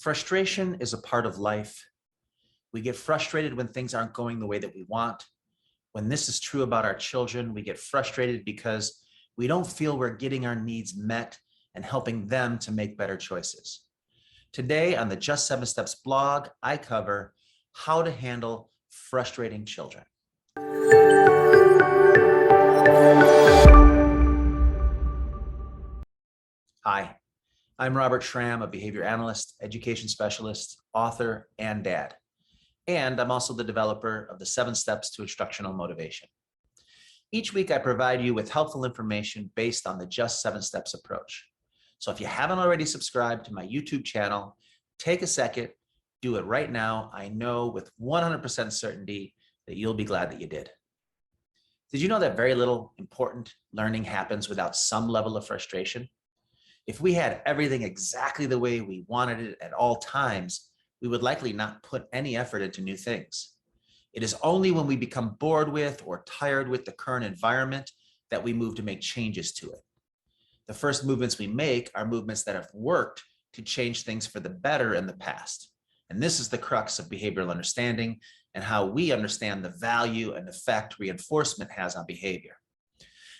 Frustration is a part of life. We get frustrated when things aren't going the way that we want. When this is true about our children, we get frustrated because we don't feel we're getting our needs met and helping them to make better choices. Today on the Just 7 Steps blog, I cover how to handle frustrating children. Hi, I'm Robert Schramm, a behavior analyst, education specialist, author, and dad. And I'm also the developer of the 7 Steps to Instructional Motivation. Each week, I provide you with helpful information based on the Just 7 Steps approach. So if you haven't already subscribed to my YouTube channel, take a second, do it right now. I know with 100% certainty that you'll be glad that you did. Did you know that very little important learning happens without some level of frustration? If we had everything exactly the way we wanted it at all times, we would likely not put any effort into new things. It is only when we become bored with or tired with the current environment that we move to make changes to it. The first movements we make are movements that have worked to change things for the better in the past. And this is the crux of behavioral understanding and how we understand the value and effect reinforcement has on behavior.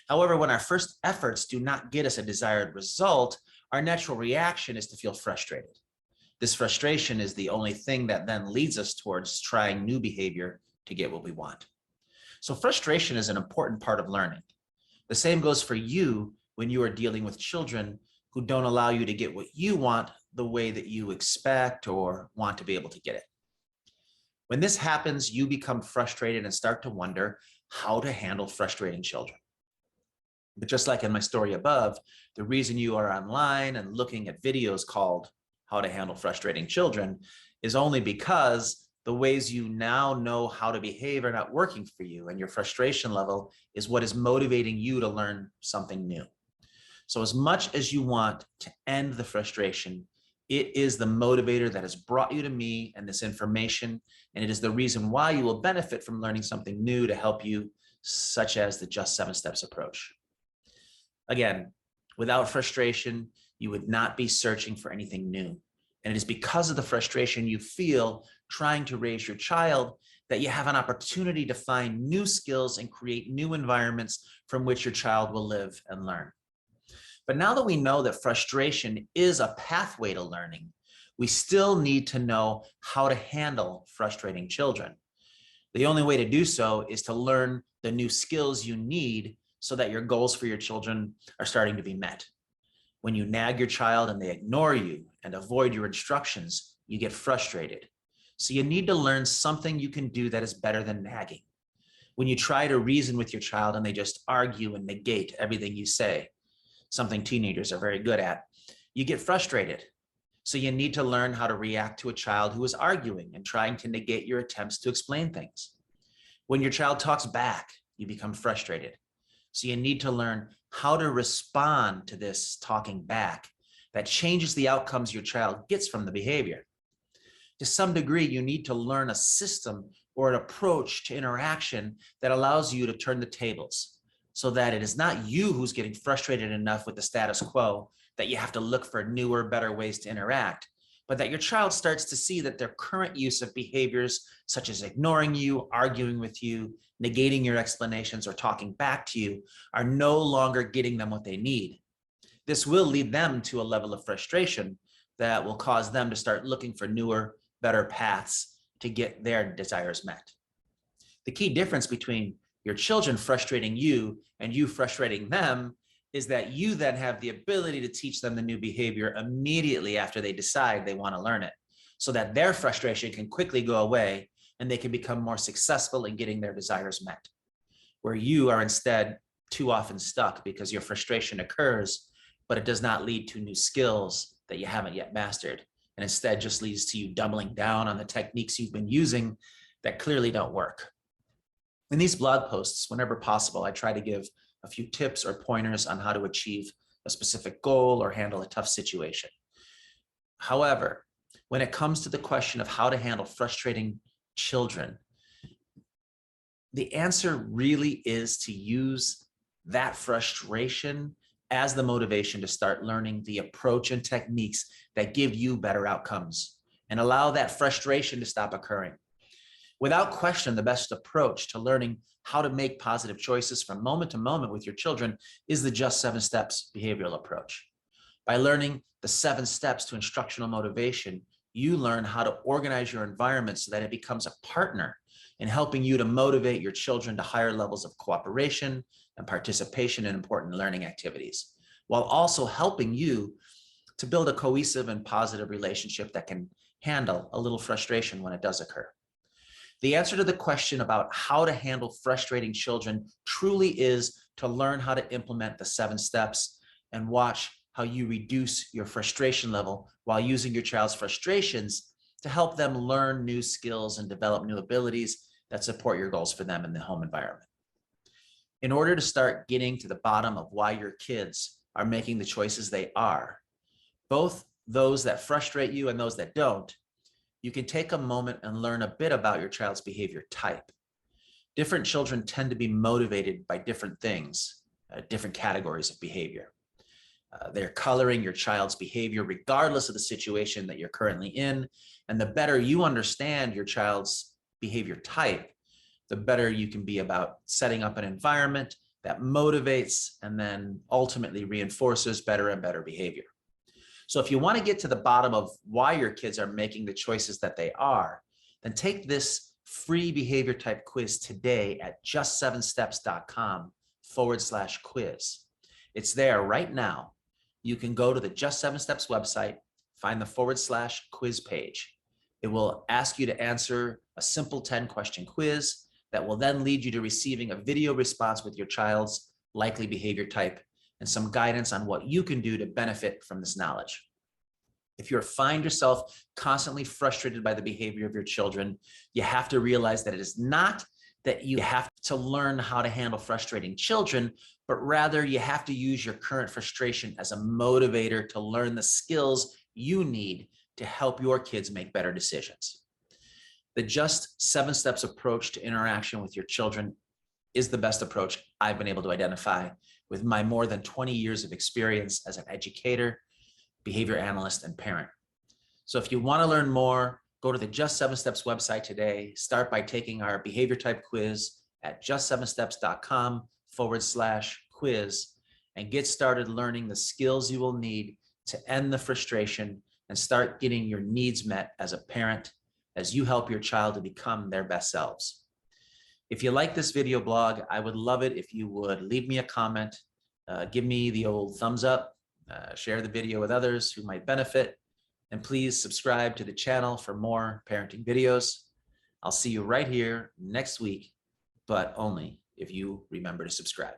However, when our first efforts do not get us a desired result, our natural reaction is to feel frustrated. This frustration is the only thing that then leads us towards trying new behavior to get what we want. So frustration is an important part of learning. The same goes for you when you are dealing with children who don't allow you to get what you want the way that you expect or want to be able to get it. When this happens, you become frustrated and start to wonder how to handle frustrating children. But just like in my story above, the reason you are online and looking at videos called How to Handle Frustrating Children is only because the ways you now know how to behave are not working for you, and your frustration level is what is motivating you to learn something new. So as much as you want to end the frustration, it is the motivator that has brought you to me and this information, and it is the reason why you will benefit from learning something new to help you, such as the Just 7 Steps approach. Again, without frustration, you would not be searching for anything new. And it is because of the frustration you feel trying to raise your child that you have an opportunity to find new skills and create new environments from which your child will live and learn. But now that we know that frustration is a pathway to learning, we still need to know how to handle frustrating children. The only way to do so is to learn the new skills you need so that your goals for your children are starting to be met. When you nag your child and they ignore you and avoid your instructions, you get frustrated. So you need to learn something you can do that is better than nagging. When you try to reason with your child and they just argue and negate everything you say, something teenagers are very good at, you get frustrated. So you need to learn how to react to a child who is arguing and trying to negate your attempts to explain things. When your child talks back, you become frustrated. So you need to learn how to respond to this talking back that changes the outcomes your child gets from the behavior. To some degree, you need to learn a system or an approach to interaction that allows you to turn the tables so that it is not you who's getting frustrated enough with the status quo that you have to look for newer, better ways to interact, but that your child starts to see that their current use of behaviors such as ignoring you, arguing with you, negating your explanations, or talking back to you are no longer getting them what they need. This will lead them to a level of frustration that will cause them to start looking for newer, better paths to get their desires met. The key difference between your children frustrating you and you frustrating them is that you then have the ability to teach them the new behavior immediately after they decide they want to learn it, so that their frustration can quickly go away and they can become more successful in getting their desires met. Where you are instead too often stuck because your frustration occurs, but it does not lead to new skills that you haven't yet mastered, and instead just leads to you doubling down on the techniques you've been using that clearly don't work. In these blog posts, whenever possible, I try to give a few tips or pointers on how to achieve a specific goal or handle a tough situation. However, when it comes to the question of how to handle frustrating children, the answer really is to use that frustration as the motivation to start learning the approach and techniques that give you better outcomes and allow that frustration to stop occurring. Without question, the best approach to learning how to make positive choices from moment to moment with your children is the Just 7 Steps behavioral approach. By learning the 7 steps to instructional motivation, you learn how to organize your environment so that it becomes a partner in helping you to motivate your children to higher levels of cooperation and participation in important learning activities, while also helping you to build a cohesive and positive relationship that can handle a little frustration when it does occur. The answer to the question about how to handle frustrating children truly is to learn how to implement the 7 steps and watch how you reduce your frustration level while using your child's frustrations to help them learn new skills and develop new abilities that support your goals for them in the home environment. In order to start getting to the bottom of why your kids are making the choices they are, both those that frustrate you and those that don't, you can take a moment and learn a bit about your child's behavior type. Different children tend to be motivated by different things, different categories of behavior. They're coloring your child's behavior regardless of the situation that you're currently in. And the better you understand your child's behavior type, the better you can be about setting up an environment that motivates and then ultimately reinforces better and better behavior. So if you want to get to the bottom of why your kids are making the choices that they are, then take this free behavior type quiz today at just7steps.com/quiz. It's there right now. You can go to the Just 7 Steps website, find the /quiz page. It will ask you to answer a simple 10-question quiz that will then lead you to receiving a video response with your child's likely behavior type and some guidance on what you can do to benefit from this knowledge. If you find yourself constantly frustrated by the behavior of your children, you have to realize that it is not that you have to learn how to handle frustrating children, but rather you have to use your current frustration as a motivator to learn the skills you need to help your kids make better decisions. The Just 7 Steps approach to interaction with your children is the best approach I've been able to identify with my more than 20 years of experience as an educator, behavior analyst, and parent. So if you want to learn more, go to the Just 7 Steps website today. Start by taking our behavior type quiz at just7steps.com/quiz and get started learning the skills you will need to end the frustration and start getting your needs met as a parent as you help your child to become their best selves. If you like this video blog, I would love it if you would leave me a comment, give me the old thumbs up, share the video with others who might benefit, and please subscribe to the channel for more parenting videos. I'll see you right here next week, but only if you remember to subscribe.